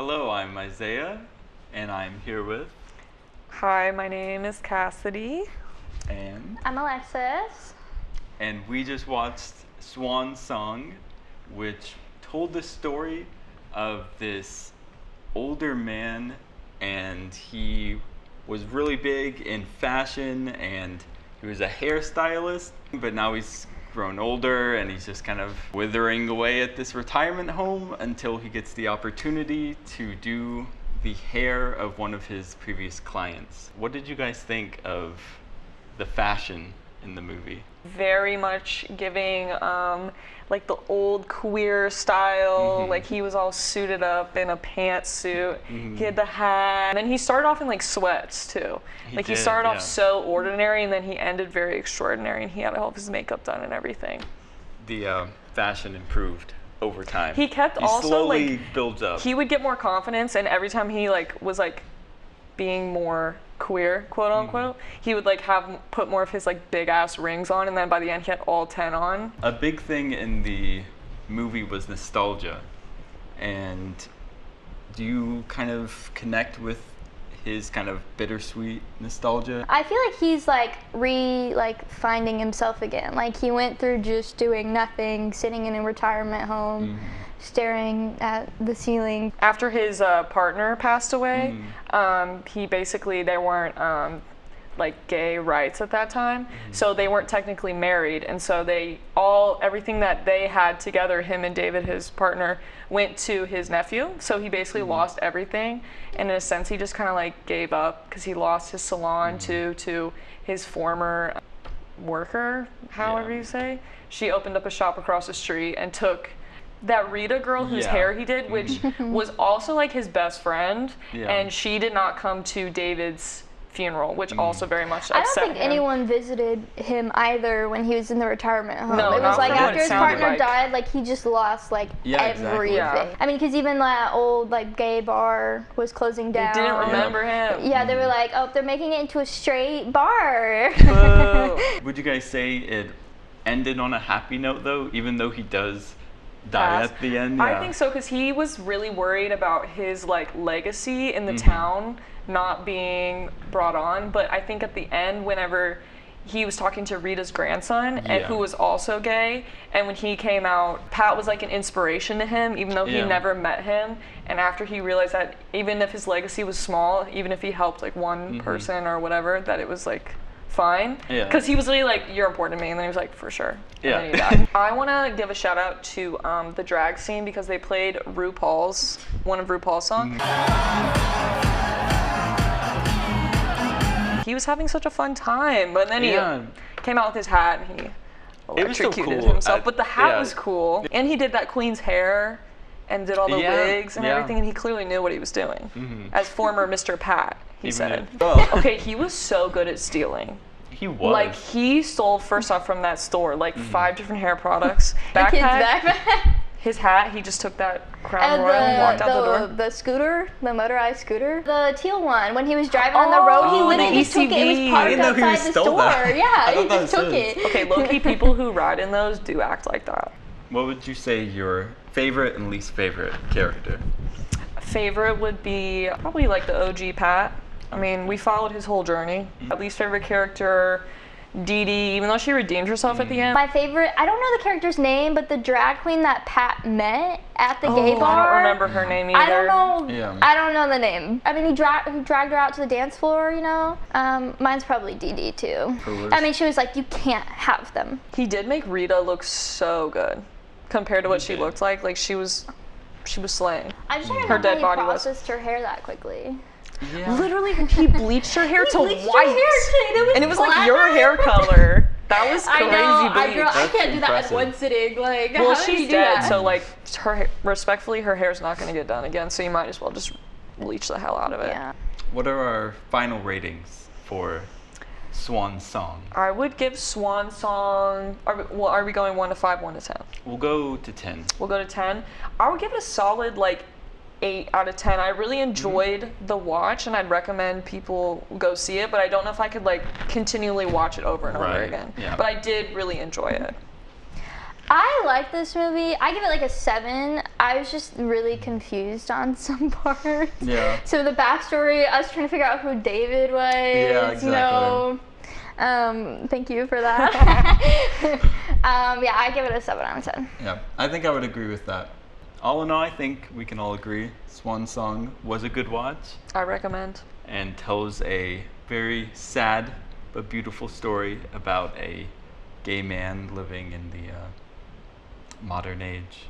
Hello, I'm Isaiah, and I'm here with Hi, my name is Cassidy. I'm Alexis. and we just watched Swan Song, which told the story of this older man, and he was really big in fashion, and he was a hairstylist, but now he's grown older and he's just kind of withering away at this retirement home until he gets the opportunity to do the hair of one of his previous clients. What did you guys think of the fashion in the movie? Very much giving like the old queer style. Like he was all suited up in a pantsuit. He had the hat, and then he started off in like sweats too. He started off so ordinary, and then he ended very extraordinary, and he had all of his makeup done and everything. The fashion improved over time. He kept He also slowly like builds up. he would get more confidence, and every time he was being more queer, quote unquote, he would put more of his big ass rings on, and then by the end he had all 10 on. A big thing in the movie was nostalgia, and do you kind of connect with his kind of bittersweet nostalgia? I feel like he's finding himself again. Like he went through just doing nothing, sitting in a retirement home, staring at the ceiling. After his partner passed away, they weren't gay rights at that time, so they weren't technically married, and so everything that they had together, him and David, his partner, went to his nephew. So he basically lost everything, and in a sense he just kind of gave up because he lost his salon to his former worker, however you say. She opened up a shop across the street and took that Rita girl whose hair he did, which was also his best friend, and she did not come to David's funeral, which also very much upset him. I don't think anyone visited him either when he was in the retirement home. No, it was after his partner died, he just lost everything. Exactly. Yeah. I mean, because even that old gay bar was closing down. They didn't remember him. Yeah, they were like, oh, they're making it into a straight bar. Would you guys say it ended on a happy note though, even though he does die at the end? I think so, because he was really worried about his legacy in the town not being brought on. But I think at the end, whenever he was talking to Rita's grandson, and who was also gay, and when he came out, Pat was an inspiration to him, even though he never met him. And after he realized that even if his legacy was small, even if he helped one person or whatever, that it was fine. Because he was really you're important to me, and then he was like, for sure. And then he died. I want to give a shout out to the drag scene, because they played one of RuPaul's songs. He was having such a fun time, but then he came out with his hat and he electrocuted himself. But the hat was cool, and he did that queen's hair and did all the wigs and everything, and he clearly knew what he was doing. As former Mr. Pat, he said. Okay, he was so good at stealing. He was. He stole, first off, from that store 5 different hair products. Backpack. His hat, he just took that Crown Royal and walked out the door. The scooter, the motorized scooter, the teal one, when he was driving on the road, he literally just took it. It was parked outside the store. Yeah, he just took it. Okay, low-key people who ride in those do act like that. What would you say your favorite and least favorite character? Favorite would be probably the OG Pat. I mean, we followed his whole journey. Least favorite character, Dee Dee, even though she redeemed herself at the end. My favorite, I don't know the character's name, but the drag queen that Pat met at the gay bar. I don't remember her name either. I don't know the name. I mean, he dragged her out to the dance floor, Mine's probably Dee Dee too. I mean, she was like, you can't have them. He did make Rita look so good compared to what she looked like. She was slaying. I just don't her know dead how body he processed her hair that quickly. Yeah. Literally, he bleached her hair to white, and it was black. Your hair color. That was crazy. I can't do that in one sitting. Well, she's dead, so respectfully, her hair's not going to get done again. So you might as well just bleach the hell out of it. Yeah. What are our final ratings for Swan Song? I would give Swan Song. Are we going 1 to 5, 1 to 10? We'll go to 10. We'll go to 10. I would give it a solid 8 out of 10. I really enjoyed the watch, and I'd recommend people go see it, but I don't know if I could continually watch it over and over again. Yeah. But I did really enjoy it. I like this movie. I give it like a 7. I was just really confused on some parts. Yeah. So the backstory, I was trying to figure out who David was. Yeah, exactly. Thank you for that. Yeah, I give it a 7 out of 10. Yeah, I think I would agree with that. All in all, I think we can all agree Swan Song was a good watch I recommend. and tells a very sad but beautiful story about a gay man living in the modern age.